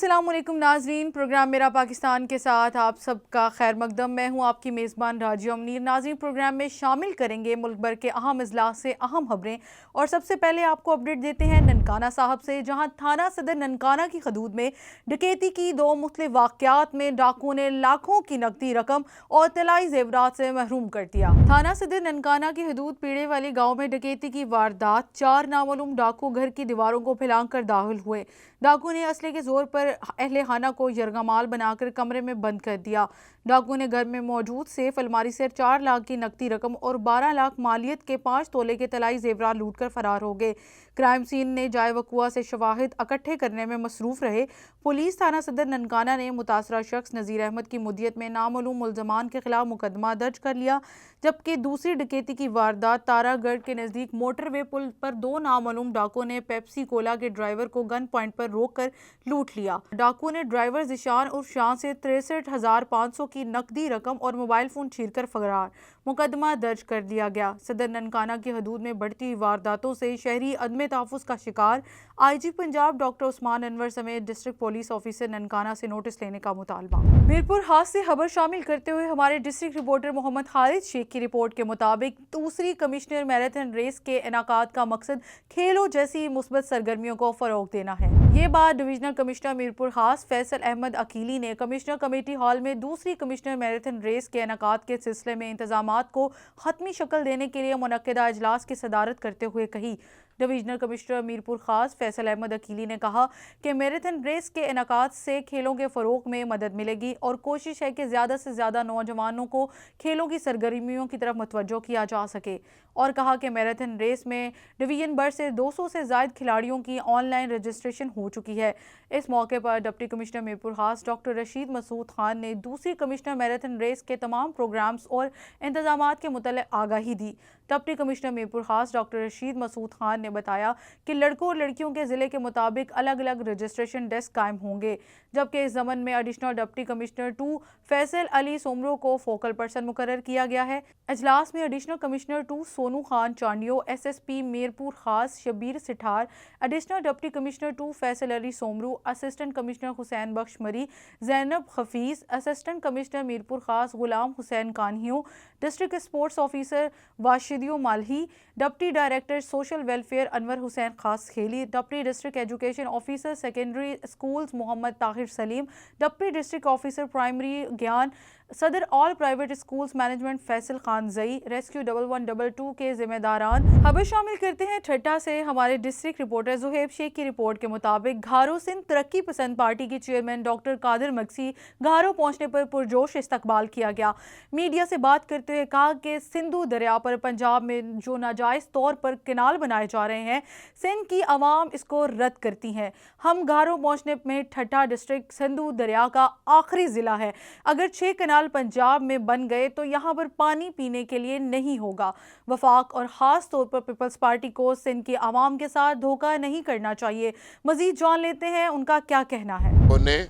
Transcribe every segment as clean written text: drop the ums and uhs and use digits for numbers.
अस्सलाम वालेकुम नाजरीन, प्रोग्राम मेरा पाकिस्तान के साथ आप सबका खैर मकदम। मैं हूं आपकी मेज़बान राजिया अमनीर। नाजरीन, प्रोग्राम में शामिल करेंगे मुल्क भर के अहम इजलास से अहम खबरें। और सबसे पहले आपको अपडेट देते हैं ननकाना साहब से, जहां थाना सदर ननकाना की हदूद में डकैती की दो मुख्तलिफ वाक़यात में डाकुओं ने लाखों की नकदी रकम और तलाई जेवरात से महरूम कर दिया। थाना सदर ननकाना की हदूद पीड़े वाले गाँव में डकैती की वारदात, 4 नामालूम डाकू घर की दीवारों को फैलाकर कर दाखिल हुए। डाकू ने असले के जोर पर अहले खाना को यरगमाल बनाकर कमरे में बंद कर दिया। डाकू ने घर में मौजूद सेफ अलमारी से 4 लाख की नकदी रकम और 12 लाख मालियत के 5 तोले के तलाई जेवरात लूट कर फरार हो गए। क्राइम सीन ने जाए वकुआ से शवाहिद इकट्ठे करने में मसरूफ रहे। पुलिस थाना सदर ननकाना ने मुतासरा शख्स नज़ीर अहमद की मुद्दियत में नामालूम मुल्ज़मान के खिलाफ मुकदमा दर्ज कर लिया, जबकि दूसरी डकैती की वारदात तारागढ़ के नज़दीक मोटरवे पुल पर 2 नामालूम डाकुओं ने पेप्सी कोला के ड्राइवर को गन पॉइंट पर रोक कर लूट लिया। डाकुओं ने ड्राइवर ज़िशान उर्फ शान से 63,500 की नकदी रकम और मोबाइल फ़ोन छीनकर फरार। मुकदमा दर्ज कर दिया गया। सदर ननकाना की हदूद में बढ़ती हुई वारदातों से शहरी अदम तहफ़्फ़ुज़ का शिकार। IG पंजाब डॉक्टर उस्मान अनवर समेत डिस्ट्रिक्ट पुलिस ऑफिसर ननकाना से नोटिस लेने का मुतालबा। मीरपुर हाथ से खबर शामिल करते हुए हमारे डिस्ट्रिक्ट रिपोर्टर मोहम्मद खालिद शेख की रिपोर्ट के मुताबिक दूसरी कमिश्नर मैराथन रेस के इनाकात का मकसद खेलों जैसी मुस्बत सरगर्मियों को फरोग देना है। ये बात डिविजनल कमिश्नर मीरपुर खास फैसल अहमद अकीली ने कमिश्नर कमेटी हॉल में दूसरी कमिश्नर मैराथन रेस के इनाकात के सिलसिले में इंतजामात को खत्मी शक्ल देने के लिए मुनक्किदा इजलास की सदारत करते हुए कही। डिविजनल कमिश्नर मीरपुर खास फैसल अहमद अकीली ने कहा कि मैराथन रेस के इनाकात से खेलों के फ़रोग में मदद मिलेगी और कोशिश है कि ज़्यादा से ज़्यादा नौजवानों को खेलों की सरगर्मियों की तरफ मुतवज्जो किया जा सके। और कहा कि मैराथन रेस में डिवीजन भर से 200 से ज़ायद खिलाड़ियों की ऑनलाइन रजिस्ट्रेशन हो चुकी है। इस मौके पर डिप्टी कमिश्नर मीरपुर खास डॉक्टर रशीद मसूद खान ने दूसरी कमिश्नर मैराथन रेस के तमाम प्रोग्राम्स और इंतजामात के मुतल्लिक़ आगाही दी। डिप्टी कमिश्नर मीरपुर खास डॉक्टर रशीद मसूद खान ने बताया कि लड़कों और लड़कियों के ज़िले के मुताबिक अलग अलग रजिस्ट्रेशन डेस्क कायम होंगे, जबकि इस ज़मन में additional deputy commissioner 2 Faisal Ali Soomro को फोकल पर्सन मुकर्रर किया गया है। इजलास में additional commissioner 2 Sonu Khan Chandio, SSP Mirpur Khas Shabbir Sithar, additional deputy commissioner 2 Faisal Ali Soomro, assistant commissioner Hussain Bakhsh Marri, Zainab Hafeez, assistant commissioner Mirpur Khas Ghulam Hussain कान्हियों, डिस्ट्रिक्ट स्पोर्ट्स ऑफिसर वाशिदियो Malhi, deputy director social welfare Anwar Hussain Khaskheli, deputy district education officer secondary schools Mohammad Tahir Salim, deputy district officer primary ज्ञान सदर all private schools management Faisal Khanzai, rescue 1112 के जिम्मेदारान। खबर शामिल करते हैं ठट्टा से। हमारे डिस्ट्रिक्ट रिपोर्टर जुहेब शेख की रिपोर्ट के मुताबिक घारो सिंध तरक्की पसंद पार्टी के चेयरमैन डॉक्टर कादिर मक्सी घारो पहुंचने पर पुरजोश इस्तकबाल किया गया। मीडिया से बात करते हुए कहा कि सिंधु दरिया पर पंजाब में जो नाजायज़ तौर पर किनाल बनाए जा रहे हैं, सिंध की आवाम इसको रद्द करती हैं। हम घारो पहुंचने में ठट्टा डिस्ट्रिक्ट सिंधु दरिया का आखिरी ज़िला है। अगर 6 कनाल पंजाब में बन गए तो यहाँ पर पानी पीने के लिए नहीं होगा। वफाक और ख़ास तौर पर पीपल्स पार्टी को सिंध की आवाम के साथ धोखा नहीं करना चाहिए। मजीद जान लेते हैं उनका क्या कहना है। उन्हें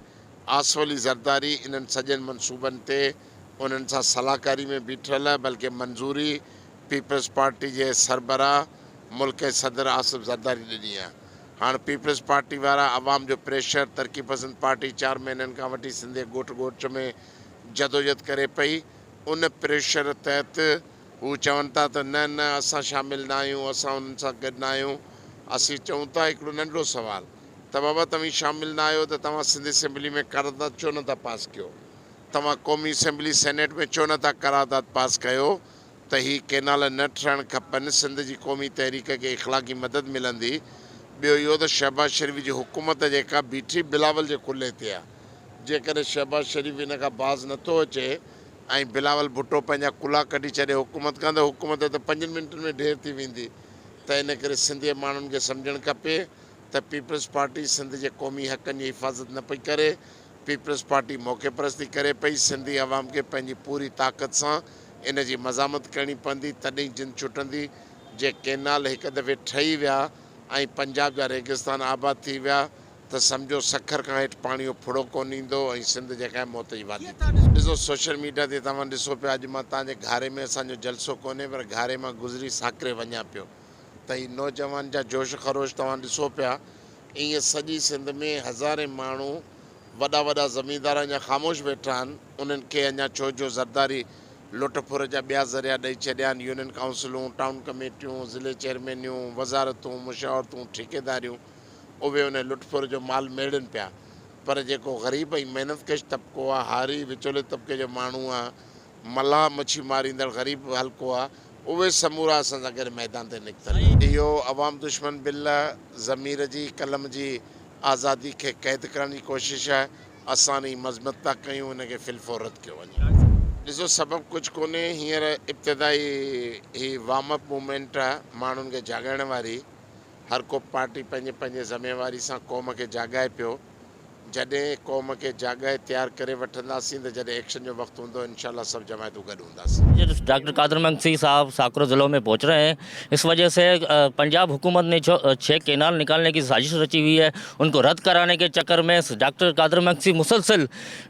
आसवली जरदारी इन सजन मनसूबन ते उन्हनि सां सलाहकारी में बीठल है, बल्कि मंजूरी पीपल्स पार्टी के सरबराह मुल्क सदर आसिफ जरदारी ॾिनी आहे। हाँ पीपल्स पार्टी वारा आवाम जो प्रेशर तरक्की पसंद पार्टी 4 महीननि खां वठी सिंध गोठ गोठ में जदोजहद करे पई, उन प्रेशर तहत हू चवनि था त न न असां शामिल न आहियूं, असां उन्हनि सां गॾु न आहियूं। असीं चऊं था हिकिड़ो नंढो सुवाल त बाबा तव्हीं शामिल न आहियो त तव्हां सिंध असेंबली में करारदाद छो नथा पास कयो? तव्हां क़ौमी असेंबली सेनेट में छो नथा करारदाद पास कयो त ही केनाल न ठहणु खपनि, सिंध जी क़ौमी तहरीक खे इख़लाक़ी मदद मिलंदी। ॿियो इहो त शहबाज शरीफ़ जी हुकूमत जेका बीठी बिलावल जे कुल्ले ते आहे, जेकॾहिं शहबाज शरीफ़ इन खां बाज़ नथो अचे ऐं बिलावल भुट्टो पंहिंजा कुला कढी छॾे हुकूमत खां, त हुकूमत त 5 मिंटनि में ढेर थी वेंदी। त इन करे सिंधी माण्हुनि खे सम्झणु खपे त पीपल्स पार्टी सिंध जे क़ौमी हक़नि जी हिफ़ाज़त न पई करे, पीपल्स पार्टी मौक़े परस्ती करे पई। सिंधी आवाम खे पंहिंजी पूरी ताक़त सां इन जी मज़ामत करणी पवंदी, तॾहिं जिन छुटंदी। जे केनाल हिकु दफ़े ठही विया ऐं पंजाब जा रेगिस्तान आबाद थी विया त सम्झो सखर खां हेठि पाणी जो फुड़ो कोन ईंदो ऐं सिंध जेका आहे मौत जी वादी। ॾिसो सोशल मीडिया ते तव्हां ॾिसो पिया, अॼु मां तव्हांजे घारे में असांजो जलसो कोन्हे पर घारे मां गुज़री साकरे वञा पियो त ही नौजवान जा जोश ख़रोश तव्हां ॾिसो पिया। ईअं सॼी सिंध में हज़ारे माण्हू वॾा वॾा ज़मींदार अञा ख़ामोश वेठा आहिनि, उन्हनि खे अञा छो जो ज़रदारी लुट फुर जा ॿिया ज़रिया ॾेई छॾिया आहिनि। यूनियन काउंसिलूं, टाउन कमेटियूं, ज़िले चेयरमैनियूं, वज़ारतूं, मुशावरतूं, ठेकेदारियूं उहे उन लुट फुर जो माल मेड़नि पिया। पर जेको ग़रीब ऐं महिनतकश तबिको आहे, हारी विचोले तबिके जो माण्हू आहे, मलाह मच्छी मारींदड़ ग़रीब हल्को आहे, उहे समूरा असां सां गॾु मैदान ते निकितल। इहो अवाम दुश्मन बिल ज़मीर जी कलम जी आज़ादी खे क़ैद करण जी कोशिशि आहे। असां ई मज़मत था कयूं, हिनखे फिलफो रद्द कयो वञे। ॾिसो, सबबु कुझु कोन्हे। हींअर इब्तिदाई ही वार्मअप मूवमेंट आहे माण्हुनि खे जाॻाइण वारी। हर को पार्टी पंहिंजे पंहिंजे ज़िम्मेवारी सां क़ौम खे जाॻाए पियो। जॾहिं क़ौम खे जाॻाए तयारु करे वठंदासीं त जॾहिं एक्शन जो वक़्तु हूंदो, इंशाल्लाह सभु जमायतूं गॾु हूंदासीं। डॉक्टर कादर मंगसी साहब साकरो ज़िलों में पहुंच रहे हैं। इस वजह से पंजाब हुकूमत ने जो 6 केनाल निकालने की साजिश रची हुई है, उनको रद्द कराने के चक्कर में डॉक्टर कादर मंगसी मुसलसल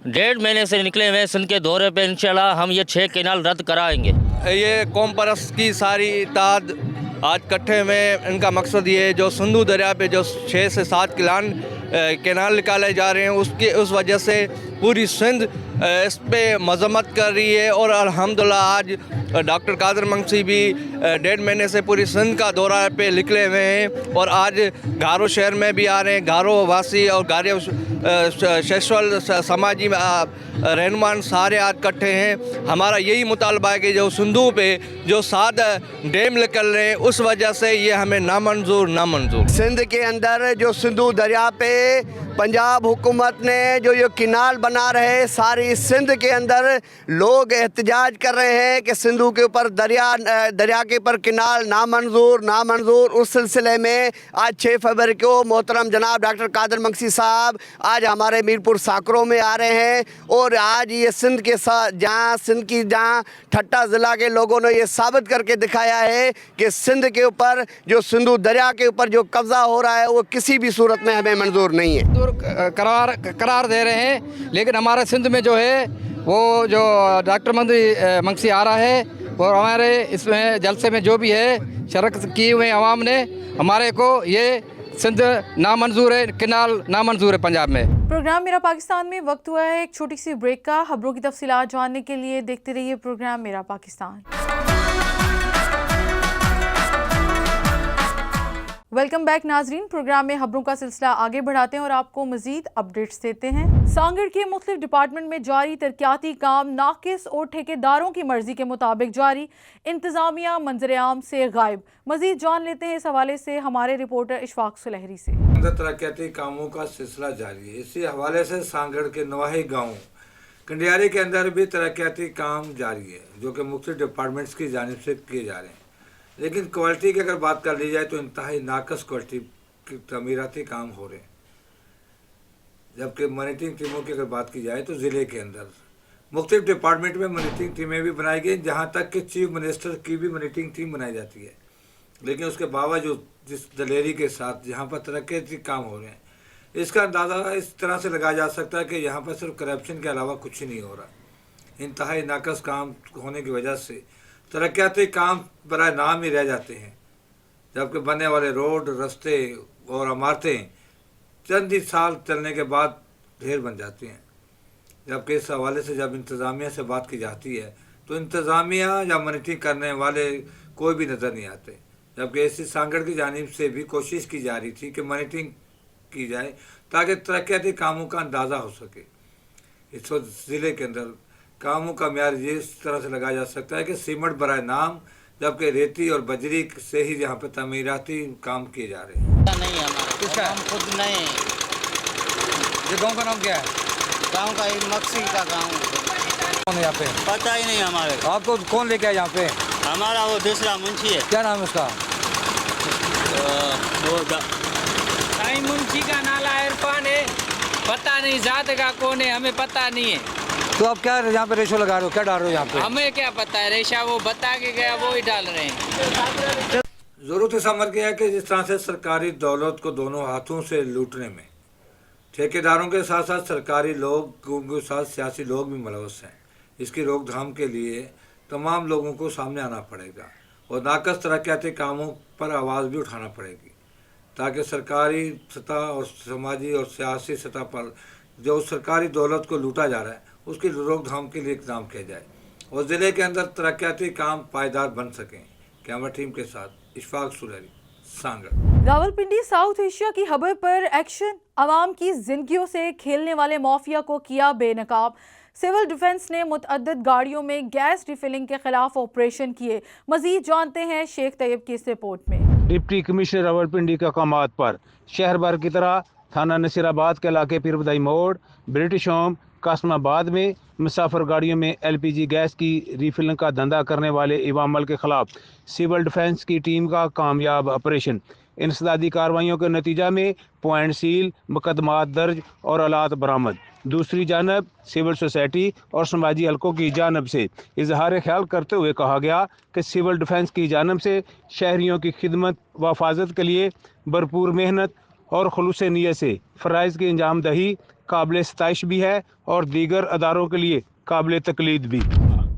1.5 महीने से निकले हुए सिंध के दौरे पे। इंशाल्लाह हम ये 6 केनाल रद्द कराएंगे। ये कौम परस्त की सारी इत्तेहाद आज इकट्ठे में, इनका मकसद ये है जो सिंधु दरिया पे जो 6 से 7 केनाल निकाले जा रहे हैं, उस वजह से पूरी सिंध इस पे मजम्मत कर रही है। और अल्हम्दुलिल्लाह आज डॉक्टर कादर मंगसी भी 1.5 महीने से पूरी सिंध का दौरा पे निकले हुए हैं और आज गारो शहर में भी आ रहे हैं। गारो वासी और गारो शेषवल समाजी रहनुमान सारे आज इकट्ठे हैं। हमारा यही मुतालबा है कि जो सिंधु पे जो 7 डैम निकल रहे हैं, उस वजह से ये हमें नामंजूर। सिंध के अंदर जो सिंधु दरिया पे पंजाब हुकूमत ने जो ये किनाल बना रहे, सारी सिंध के अंदर लोग एहतजाज कर रहे हैं कि सिंधु के ऊपर दरिया के ऊपर किनाल नामंजूर। उस सिलसिले में आज 6 फरवरी को मोहतरम जनाब डॉक्टर कादर मंगसी साहब आज हमारे मीरपुर साकरों में आ रहे हैं। और आज ये सिंध के साथ जहाँ ठट्टा ज़िला के लोगों ने ये साबित करके दिखाया है कि सिंध के ऊपर जो सिंधु दरिया के ऊपर जो कब्ज़ा हो रहा है वो किसी भी सूरत में हमें मंजूर नहीं है। करार दे रहे हैं, लेकिन हमारे सिंध में जो है वो जो डॉक्टर मंगसी आ रहा है और हमारे इसमें जलसे में जो भी है शरकत की हुए अवाम ने, हमारे को ये सिंध नामंजूर है, किनाल नामंजूर है पंजाब में। प्रोग्राम मेरा पाकिस्तान में वक्त हुआ है एक छोटी सी ब्रेक का। खबरों की तफसीलात जानने के लिए देखते रहिए प्रोग्राम मेरा पाकिस्तान। वेलकम बैक नाजरीन। प्रोग्राम में खबरों का सिलसिला आगे बढ़ाते हैं और आपको मजीद अपडेट्स देते हैं। सांगड़ के मुख्तलिफ डिपार्टमेंट में जारी तरक्याती काम नाकिस और ठेकेदारों की मर्जी के मुताबिक जारी, इंतजामिया मंजर-ए-आम से गायब। मजीद जान लेते हैं इस हवाले से हमारे रिपोर्टर इशफाक सुलहरी से। तरक्याती कामों का सिलसिला जारी है। इसी हवाले से सांगड़ के नवाही गाँव कंडियारी के अंदर भी तरक्याती काम जारी है, जो कि मुख्तलिफ डिपार्टमेंट्स की जानिब से किए जा रहे हैं। लेकिन क्वालिटी की अगर बात कर ली जाए तो इंतहाई नाकस क्वालिटी के तमीराती काम हो रहे हैं। जबकि मॉनिटरिंग टीमों की अगर बात की जाए तो ज़िले के अंदर मुख्तलिफ डिपार्टमेंट में मॉनिटरिंग टीमें भी बनाई गई, जहाँ तक कि चीफ मिनिस्टर की भी मॉनिटरिंग टीम बनाई जाती है। लेकिन उसके बावजूद जिस दलेरी के साथ यहाँ पर तरक्याती काम हो रहे हैं, इसका अंदाज़ा इस तरह से लगाया जा सकता है कि यहाँ पर सिर्फ करप्शन के अलावा कुछ ही नहीं हो रहा। इंतहाई नाकस काम होने की वजह से तरक्याती काम बराए नाम ही रह जाते हैं, जबकि बनने वाले रोड, रास्ते और इमारतें चंद ही साल चलने के बाद ढेर बन जाती हैं। जबकि इस हवाले से जब इंतज़ामिया से बात की जाती है तो इंतज़ामिया या मॉनिटरिंग करने वाले कोई भी नज़र नहीं आते। जबकि इसी सांगड़ की जानिब से भी कोशिश की जा रही थी कि मॉनिटरिंग की जाए ताकि तरक्याती कामों का अंदाज़ा हो सके। इस वक्त ज़िले के अंदर कामों का म्यार इस तरह से लगाया जा सकता है कि सीमेंट बराए नाम, जबकि रेती और बजरी से ही यहाँ पर तमीराती काम किए जा रहे हैं। नहीं हमारा हम खुद नहीं। ये गाँव का नाम क्या है? गांव का मक्सी का गांव। कौन है यहाँ पे? पता ही नहीं हमारे। आपको कौन लेके आया यहाँ पे? हमारा वो दूसरा मुंशी है। क्या नाम है उसका? मुंशी का नाला इरफान है, पता नहीं जात का कौन है, हमें पता नहीं है। तो आप क्या यहाँ पे रेशो लगा रहे हो, क्या डाल रहे हो यहाँ पे? हमें क्या पता है, रेशा वो बता के गया वो ही डाल रहे हैं। ज़रूरत इस अमर की है कि जिस तरह से सरकारी दौलत को दोनों हाथों से लूटने में ठेकेदारों के साथ साथ सरकारी लोगों के साथ सियासी लोग भी मुलवस हैं, इसकी रोकथाम के लिए तमाम लोगों को सामने आना पड़ेगा और नाकस तरक्याती कामों पर आवाज़ भी उठाना पड़ेगी, ताकि सरकारी सतह और समाजी और सियासी सतह पर जो सरकारी दौलत को लूटा जा रहा है उसकी रोकथाम के लिए इक़दाम किया जाए और ज़िले के अंदर तरक्याती काम पायदार बन सकें। कैमरा टीम के साथ इशफाक सुलैरी, सांगड़। रावलपिंडी साउथ एशिया की खबर पर एक्शन। आवाम की जिंदगियों से खेलने वाले माफिया को किया बेनकाब। सिविल डिफेंस ने मुतअद्दिद गाड़ियों में गैस रिफिलिंग के खिलाफ ऑपरेशन किए। मजीद जानते हैं शेख तैयब की इस रिपोर्ट में। डिप्टी कमिश्नर रावलपिंडी के अहकामात पर शहर भर की तरह थाना नसीराबाद के इलाके पीरबदाई मोड़, ब्रिटिश होम, कासमाबाद में मुसाफिर गाड़ियों में LPG गैस की रिफिलिंग का धंधा करने वाले इवामल के खिलाफ सिविल डिफेंस की टीम का कामयाब ऑपरेशन। इंसदादी कार्रवाइयों के नतीजा में पॉइंट सील, मुकदमात दर्ज और आलात बरामद। दूसरी जानब सिविल सोसाइटी और समाजी हलकों की जानब से इजहार ख्याल करते हुए कहा गया कि सिविल डिफेंस की जानब से शहरियों की खिदमत व हिफाजत के लिए भरपूर मेहनत और खुलूस नीयत से फ़राइज़ की अंजाम दही काबिल सताइश भी है और दीगर अदारों के लिए काबिल तकलीद भी।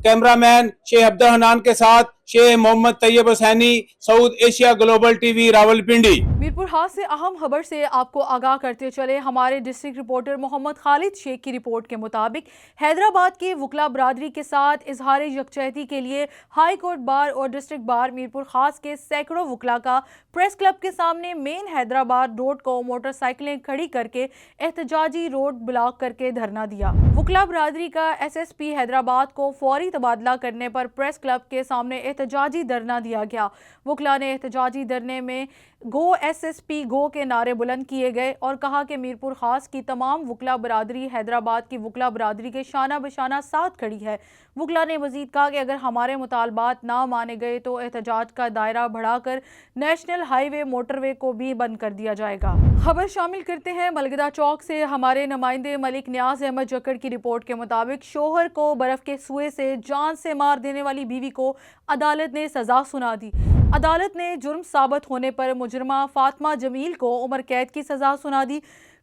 कैमरामैन शेख अब्दुल हनान के साथ Sheikh Mohammad Tayyab Husaini, South Asia global TV, Rawalpindi. Mirpur हाट से अहम खबर से आपको आगाह करते चले। हमारे डिस्ट्रिक्ट रिपोर्टर मोहम्मद खालिद शेख की रिपोर्ट के मुताबिक हैदराबाद के वकला बरादरी के साथ इजहार यकजहती के लिए हाई कोर्ट बार और डिस्ट्रिक्ट बार मीरपुर खास के सैकड़ों वकला का प्रेस क्लब के सामने मेन हैदराबाद रोड को मोटरसाइकिलें खड़ी करके एहतजाजी रोड ब्लॉक करके धरना दिया। वकला बरादरी का SSP हैदराबाद को फौरी तबादला करने पर प्रेस क्लब के सामने एहतजाजी धरना दिया गया। वकला ने एहतजाजी धरने में गो SSP गो के नारे बुलंद किए गए और कहा कि मीरपुर खास की तमाम वकला बरादरी हैदराबाद की वकला बरादरी के शाना बशाना साथ खड़ी है। वकला ने मजीद कहा कि अगर हमारे मुतालबात ना माने गए तो एहतजाज का दायरा बढ़ाकर नेशनल हाईवे मोटरवे को भी बंद कर दिया जाएगा। खबर शामिल करते हैं मलगदा चौक से। हमारे नुमाइंदे मलिक न्याज अहमद जकड़ की रिपोर्ट के मुताबिक शोहर को बर्फ के सुए से जान से मार देने वाली बीवी को अदालत ने सजा सुना दी। अदालत ने जुर्म साबित होने पर मुजरमा फातिमा जमील को उम्र कैद की सजा सुना दी।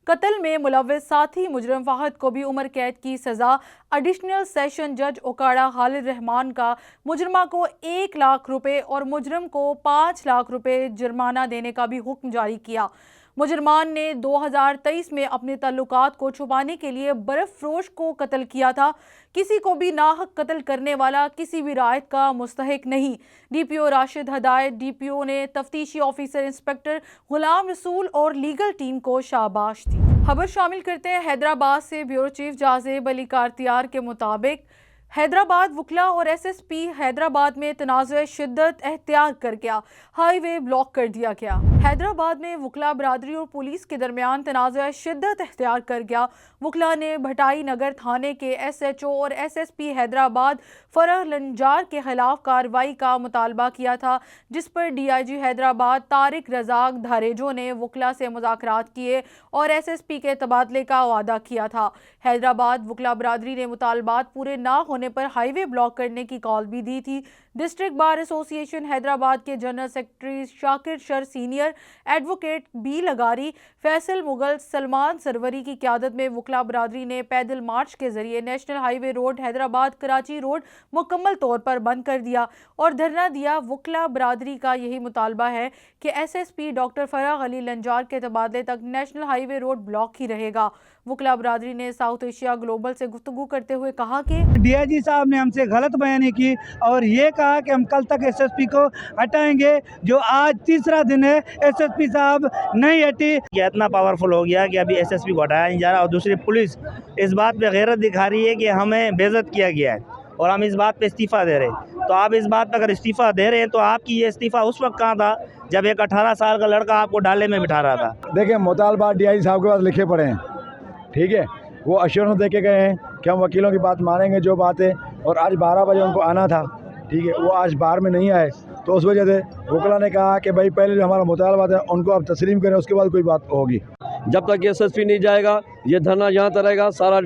कत्ल में मुलव्वस साथी मुजरम फाहद को भी उम्र कैद की सजा। एडिशनल सेशन जज ओकाड़ा खालिद रहमान का मुजरमा को 1 लाख रुपए और मुजरम को 5 लाख रुपए जुर्माना देने का भी हुक्म जारी किया। मुजरमान ने 2023 में अपने ताल्लुकात को छुपाने के लिए बर्फ फरोश को कत्ल किया था। किसी को भी नाहक कत्ल करने वाला किसी भी रायत का मुस्तहिक नहीं। DPO राशिद हदायत, DPO ने तफ्तीशी ऑफिसर इंस्पेक्टर गुलाम रसूल और लीगल टीम को शाबाश दी। खबर शामिल करते हैं हैदराबाद से। ब्यूरो चीफ जाज़ेब अली कारतियार के मुताबिक हैदराबाद वकला और SSP हैदराबाद में तनाज़ुअ शिद्दत एहतियार कर गया। हाईवे ब्लॉक कर दिया गया। हैदराबाद में वकला बरादरी और पुलिस के दरमियान तनाज़ुअ शिद्दत एहतियार कर गया। वकला ने भटाई नगर थाने के SHO और SSP हैदराबाद फरह लंजार के खिलाफ कार्रवाई का मुतालबा किया था, जिस पर DIG हैदराबाद तारिक रजाक धारेजो ने वकला से मुज़ाकरात किए और SSP के तबादले का वादा किया था। हैदराबाद वकला बरादरी ने मुतालबात पूरे ना होने पर हाईवे ब्लॉक करने की कॉल भी दी थी। डिस्ट्रिक्ट बार एसोसिएशन हैदराबाद के जनरल सेक्रेटरी शाकिर शर सीनियर, एडवोकेट B लगारी, फैसल मुगल, सलमान सरवरी की क़यादत में वकला बरादरी ने पैदल मार्च के जरिए national highway road Hyderabad Karachi road मुकम्मल तौर पर बंद कर दिया और धरना दिया। वकला बरादरी का यही मुतालबा है कि SSP डॉक्टर फराग अली लंजार के तबादले तक नेशनल हाईवे रोड ब्लॉक ही रहेगा। वकला बरादरी ने साउथ एशिया ग्लोबल से गुफ्तगू करते हुए कहा कि DIG साहब ने हमसे गलत बयानी की और ये कहा कि हम कल तक SSP को हटाएंगे, जो आज तीसरा दिन है SSP साहब नहीं हटी। ये इतना पावरफुल हो गया कि अभी SSP को हटाया नहीं जा रहा और दूसरी पुलिस इस बात पे गैरत दिखा रही है कि हमें बेइज्जत किया गया है और हम इस बात पे इस्तीफ़ा दे रहे हैं। तो आप इस बात पे अगर इस्तीफ़ा दे रहे हैं तो आपकी ये इस्तीफ़ा उस वक्त कहाँ था जब एक 18 साल का लड़का आपको डाले में बिठा रहा था। देखिए, मुतालबात DIG साहब के पास लिखे पड़े हैं, ठीक है, वो अश्योरेंस दे के गए हैं कि हम वकीलों की बात मानेंगे जो बात है, और आज 12 बजे उनको आना था, ठीक है, वो आज बार में नहीं आए, तो उस वजह से वकला ने कहा कि भाई पहले जो हमारा मुतालबात है उनको आप तस्लीम करें, उसके बाद कोई बात होगी। जब तक SSP नहीं जाएगा ये धरना यहाँ तक रहेगा। सारा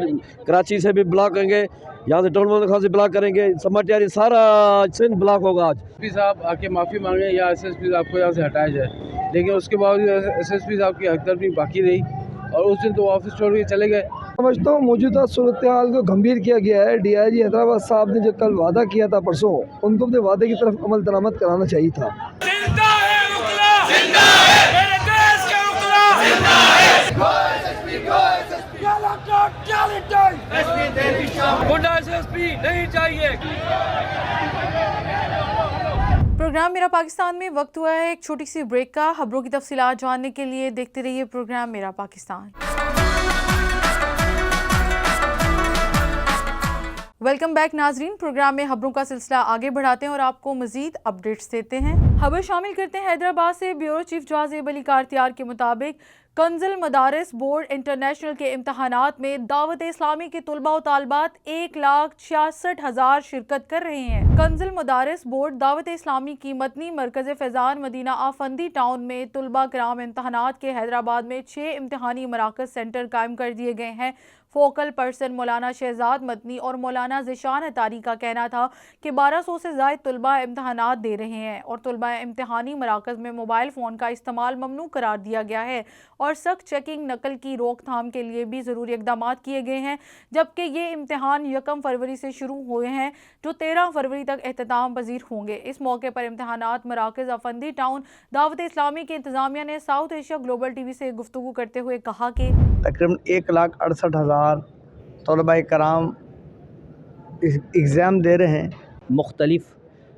कराची से भी ब्लॉक करेंगे, यहाँ से टोलमंद खान से ब्लॉक करेंगे, समटियारी सारा सिंध ब्लॉक होगा। आज SSP साहब आके माफ़ी मांगे या SSP साहब को यहाँ से हटाया जाए, लेकिन उसके बावजूद SSP साहब की हकदर्मी बाकी रही और उस दिन तो ऑफिस छोड़ के चले गए। समझता हूँ मौजूदा सूरत हाल को गंभीर किया गया है। DIG हैदराबाद साहब ने जो कल वादा किया था परसों, उनको अपने वादे की तरफ अमल दरामद कराना चाहिए था। जिंदा है वकला, जिंदा है मेरे देश का वकला, जिंदा है। नहीं चाहिए। प्रोग्राम मेरा पाकिस्तान में वक्त हुआ है एक छोटी सी ब्रेक का। खबरों की तफसीलात जानने के लिए देखते रहिए प्रोग्राम मेरा पाकिस्तान। वेलकम बैक नाजरीन। प्रोग्राम में खबरों का सिलसिला आगे बढ़ाते हैं और आपको मजीद अपडेट्स देते हैं। खबर शामिल करते हैं हैदराबाद से। ब्यूरो चीफ जाज़ेब अली कारतियार के मुताबिक कंज़िल मदारिस बोर्ड इंटरनेशनल के इम्तहानात में दावत इस्लामी के तुलबा और तालबात 1,66,000 शिरकत कर रहे हैं। कंज़िल मदारिस बोर्ड दावत इस्लामी की मतनी मरकज़ फैज़ान मदीना आफंदी टाउन में तुलबा कराम इम्तहानात के हैदराबाद में 6 इम्तहानी मराकज़ सेंटर कायम कर दिए गए हैं। फोकल पर्सन मौलाना शहजाद मदनी और मौलाना ज़िशान अतारी का कहना था कि 1200 से ज़ायद तुलबा इम्तहानात दे रहे हैं और तुलबा इम्तहानी मराकज़ में मोबाइल फ़ोन का इस्तेमाल ममनू करार दिया गया है और सख्त चेकिंग नकल की रोकथाम के लिए भी ज़रूरी इक़दाम किए गए हैं। जबकि ये इम्तहान 1 फरवरी से शुरू हुए हैं जो 13 फरवरी तक एहतमाम पज़ीर होंगे। इस मौके पर इम्तहानात मराकज़ अफंदी टाउन दावत इस्लामी की इंतज़ामिया ने साउथ एशिया ग्लोबल TV से गुफ्तगू करते हुए कहा कि तकरीबन 1,68,000 तलबा कराम एग्ज़ाम दे रहे हैं। मुख्तलिफ़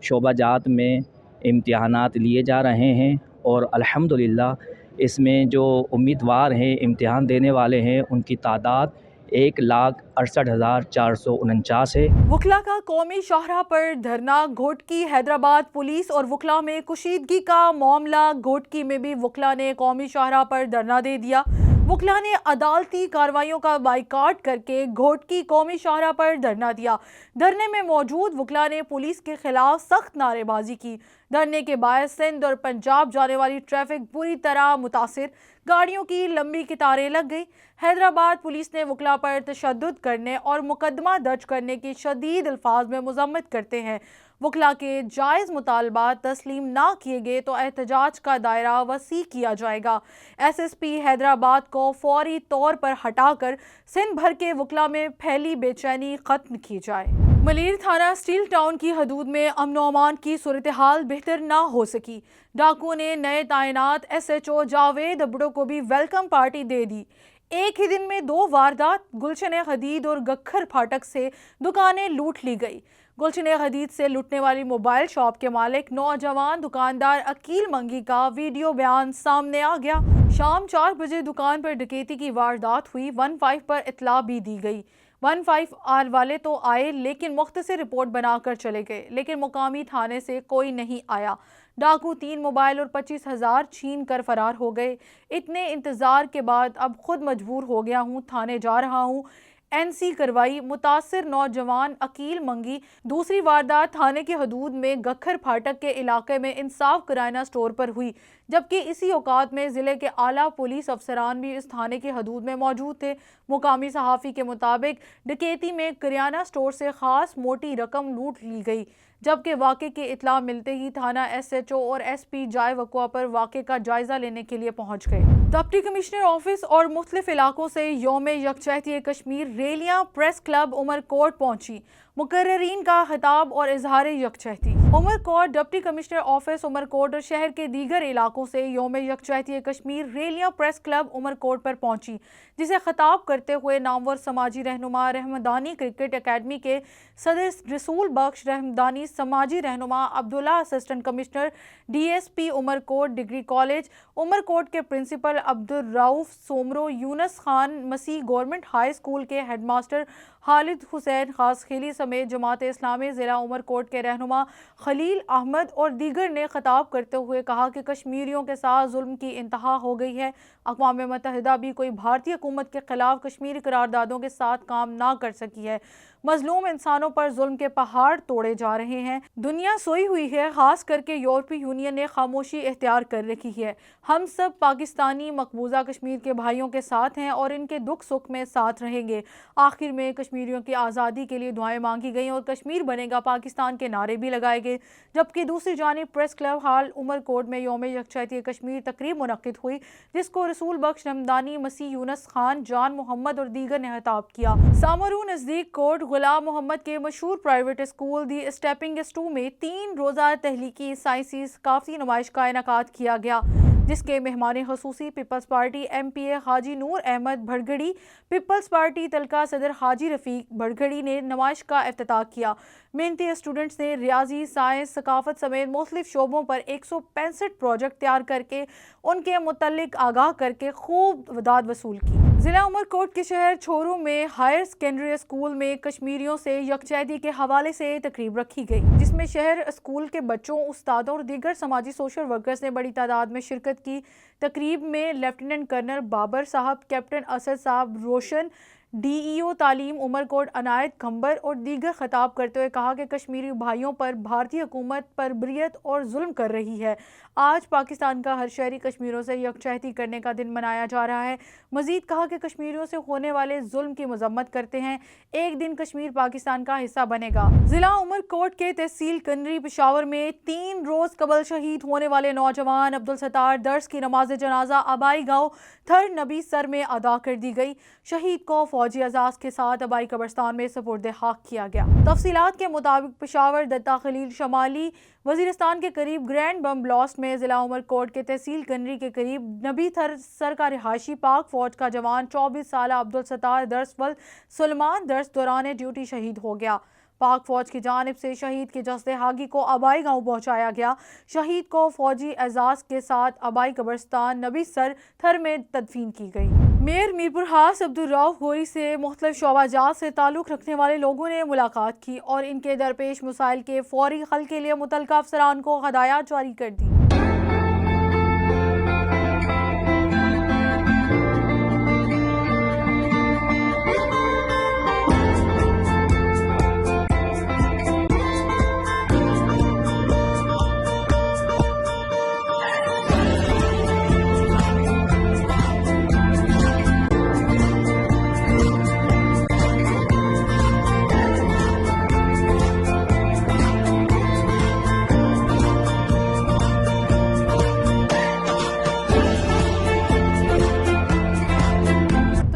शोबाजात में इम्तिहानात लिए जा रहे हैं और अल्हम्दुलिल्लाह इसमें जो उम्मीदवार हैं इम्तिहान देने वाले हैं उनकी तादाद 1,68,449 है। वकला का कौमी शाहराह पर धरना। घोटकी हैदराबाद पुलिस और वकला में कुशीदगी का मामला। घोटकी में भी वकला ने कौमी शाहराह पर धरना दे दिया। वकला ने अदालती कार्रवाइयों का बाइकाट करके घोटकी कौमी शाहराह पर धरना दिया। धरने में मौजूद वकला ने पुलिस के खिलाफ सख्त नारेबाजी की। धरने के बायस सिंध और पंजाब जाने वाली ट्रैफिक बुरी तरह मुतासिर, गाड़ियों की लंबी कतारें लग गई। हैदराबाद पुलिस ने वकला पर तशद्दुद करने और मुकदमा दर्ज करने की शदीद अल्फाज में मज़म्मत करते हैं। वकला के जायज़ मुतालबात तस्लीम ना किए गए तो एहतजाज का दायरा वसी किया जाएगा। SSP हैदराबाद को फौरी तौर पर हटाकर सिंध भर के वकला में फैली बेचैनी ख़त्म की जाए। मलीर थाना स्टील टाउन की हदूद में अमन व अमान की सूरत हाल बेहतर ना हो सकी। डाकुओं ने नए तैनात SHO जावेद अबड़ो को भी वेलकम पार्टी दे दी। एक ही दिन में 2 वारदात। गुलशन हदीद और गखर फाटक से दुकानें लूट ली गई। गुलशन हदीद से लुटने वाली मोबाइल शॉप के मालिक नौजवान दुकानदार अकील मंगी का वीडियो बयान सामने आ गया। शाम 4 बजे दुकान पर डकैती की वारदात हुई। 15 पर इतला भी दी गई। 15 वाले तो आए लेकिन मुख्तसर रिपोर्ट बनाकर चले गए, लेकिन मुकामी थाने से कोई नहीं आया। डाकू 3 मोबाइल और 25,000 छीन कर फरार हो गए। इतने इंतज़ार के बाद अब खुद मजबूर हो गया हूँ, थाने जा रहा हूँ। NC करवाई। मुतासिर नौजवान अकील मंगी। दूसरी वारदात थाने की हदूद में गखर फाटक के इलाके में इंसाफ किराना स्टोर पर हुई, जबकि इसी औकात में ज़िले के आला पुलिस अफसरान भी इस थाने की हदूद में मौजूद थे। मुकामी सहाफ़ी के मुताबिक डकैती में किराना स्टोर से ख़ास मोटी रकम लूट ली गई, जबकि वाक़े की इतला मिलते ही थाना SHO और SP जाए वक़्वा पर वाक़े का जायज़ा लेने के लिए पहुँच गए। डिप्टी कमिश्नर ऑफिस और मुख्तलिफ इलाकों से यौम यकजहती कश्मीर रैलियाँ प्रेस क्लब उमरकोट पहुँची। मुकर्ररीन का खिताब और इजहार यकजहती। Umerkot deputy commissioner office Umerkot और शहर के दीगर इलाकों से यौम यकजहती कश्मीर रैलियाँ प्रेस क्लब उमरकोट पर पहुंची, जिसे खिताब करते हुए नामवर समाजी रहनुमा रहमदानी क्रिकेट अकेडमी के सदर रसूल बख्श रहमदानी, समाजी रहनुमा Abdullah, assistant commissioner DSP Umerkot degree college Umerkot के principal Abdul Rauf Soomro, Younus Khan Masih government high school के हेडमास्टर खालिद हुसैन खासखेली समेत जमात इस्लामी ज़िला उमरकोट के रहनुमा खलील अहमद और दीगर ने खिताब करते हुए कहा कि कश्मीरियों के साथ जुल्म की इंतहा हो गई है। अक़वाम मुत्तहिदा भी कोई भारतीय हुकूमत के खिलाफ कश्मीरी करारदादों के साथ काम ना कर सकी है। मजलूम इंसानों पर जुल्म के पहाड़ तोड़े जा रहे हैं। दुनिया सोई हुई है, खास करके यूरोपीय यूनियन ने खामोशी इख्तियार कर रखी है। हम सब पाकिस्तानी मकबूजा कश्मीर के भाइयों के साथ हैं और इनके दुख सुख में साथ रहेंगे। आखिर में कश्मीरियों की आज़ादी के लिए दुआएं मांगी गई और कश्मीर बनेगा पाकिस्तान के नारे भी लगाए गए। जबकि दूसरी जानिब प्रेस क्लब हाल उमरकोट में यौम यकजहती कश्मीर तकरीब मुनक्किद हुई, जिसको रसूल बख्श रहमदानी, मसीह यूनस खान, जान मोहम्मद और दीगर ने खिताब किया। सामरू नज़दीक कोट गुलाम मोहम्मद के मशहूर प्राइवेट स्कूल दी स्टेपिंग स्टू में 3 रोज़ा तहलीकी साइंसी सकाफती नुमाइश का इनेकाद किया गया। جس کے مہمان خصوصی Peoples party MPA Haji Noor Ahmed بھڑگڑی، Peoples party تلکا صدر حاجی رفیق بھڑگڑی نے نمائش کا افتتاح کیا۔ محنتی اسٹوڈنٹس نے ریاضی، سائنس، ثقافت سمیت مختلف شعبوں پر 165 پروجیکٹ تیار کر کے ان کے متعلق آگاہ کر کے خوب داد وصول کی۔ ضلع عمر کوٹ کے شہر چھورو میں ہائر سیکنڈری اسکول میں کشمیریوں سے یکجہتی کے حوالے سے تقریب رکھی گئی، جس میں شہر اسکول کے بچوں، استادوں اور دیگر سماجی سوشل ورکرز نے بڑی تعداد میں شرکت کی۔ تقریب میں لیفٹیننٹ کرنل بابر صاحب، کیپٹن اسد صاحب روشن، DEO تعلیم عمر کوٹ عنایت کھمبر اور دیگر خطاب کرتے ہوئے کہا کہ کشمیری بھائیوں پر بھارتی حکومت بربریت اور ظلم کر رہی ہے۔ آج پاکستان کا ہر شہری کشمیریوں سے یکجہتی کرنے کا دن منایا جا رہا ہے۔ مزید کہا کہ کشمیریوں سے ہونے والے ظلم کی مذمت کرتے ہیں، ایک دن کشمیر پاکستان کا حصہ بنے گا۔ ضلع عمر کوٹ کے تحصیل کنری پشاور میں 3 روز قبل شہید ہونے والے نوجوان عبدالستار درس کی نماز جنازہ آبائی گاؤں تھر نبی سر میں ادا کر دی گئی۔ شہید کو فوجی اعزاز کے ساتھ آبائی قبرستان میں سپرد خاک کیا گیا۔ تفصیلات کے مطابق پشاور دتا خلیل شمالی وزیرستان کے قریب گرینڈ بم بلاسٹ میں ضلع عمر کوٹ کے تحصیل کنری کے قریب نبی تھر سر کا رہائشی پاک فوج کا جوان 24 سالہ عبدالستار درس ول سلمان درس دوران ڈیوٹی شہید ہو گیا۔ پاک فوج کی جانب سے شہید کے جسد حاگی کو آبائی گاؤں پہنچایا گیا۔ شہید کو فوجی اعزاز کے ساتھ آبائی قبرستان نبی سر تھر میں تدفین کی گئی۔ میئر میرپور خاص عبدالرؤف گوری سے مختلف شعبہ جات سے تعلق رکھنے والے لوگوں نے ملاقات کی اور ان کے درپیش مسائل کے فوری حل کے لیے متعلقہ افسران کو ہدایات جاری کر دی۔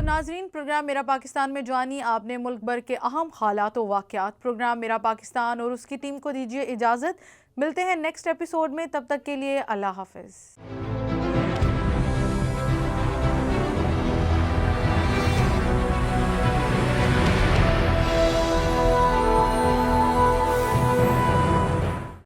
ناظرین، پروگرام میرا پاکستان میں جوانی آپ نے ملک بھر کے اہم حالات و واقعات۔ پروگرام میرا پاکستان اور اس کی ٹیم کو دیجیے اجازت، ملتے ہیں نیکسٹ ایپیسوڈ میں، تب تک کے لیے اللہ حافظ۔